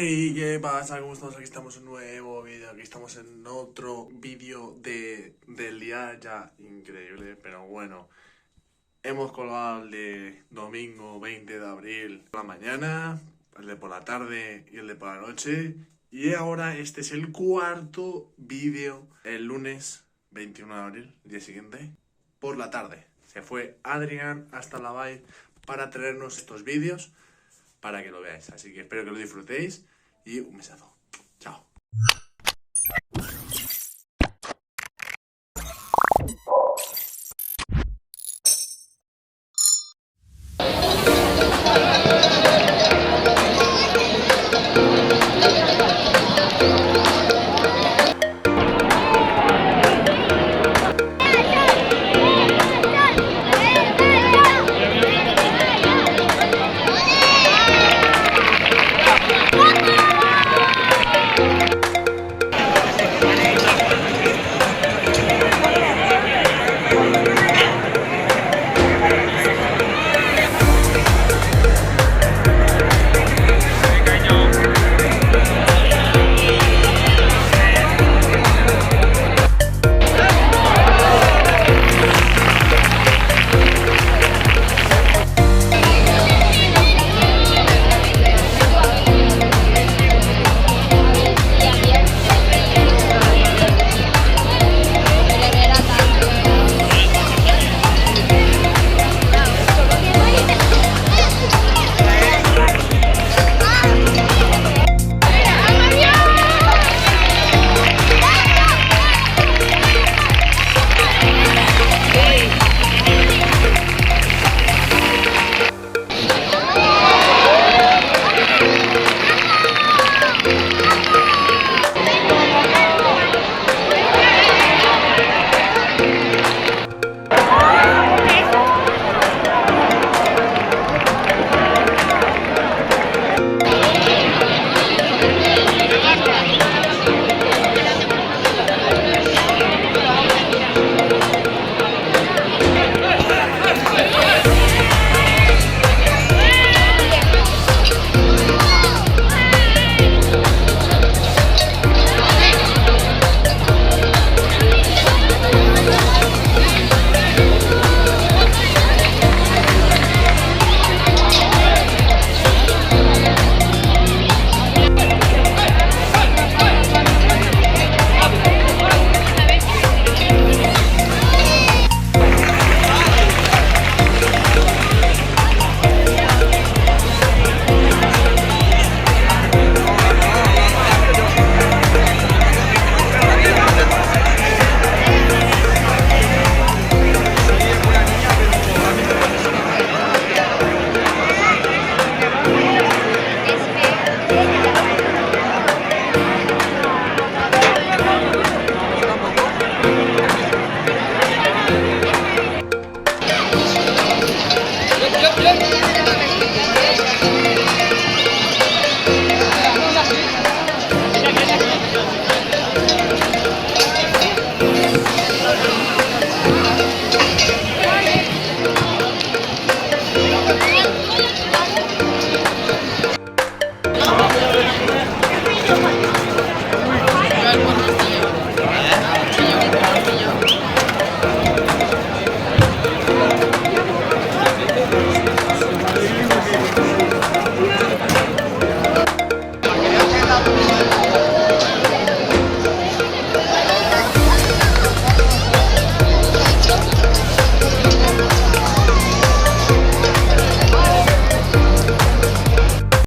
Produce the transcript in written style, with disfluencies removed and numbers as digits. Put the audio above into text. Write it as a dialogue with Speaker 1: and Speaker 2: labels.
Speaker 1: Hey, ¿qué pasa? ¿Cómo estamos? Aquí estamos en un nuevo vídeo, aquí estamos en otro vídeo del día ya increíble, pero bueno, hemos colgado el de domingo 20 de abril por la mañana, el de por la tarde y el de por la noche, y ahora este es el cuarto vídeo, el lunes 21 de abril, día siguiente, por la tarde. Se fue Adrián hasta la Vall para traernos estos vídeos para que lo veáis. Así que espero que lo disfrutéis y un besazo. Chao.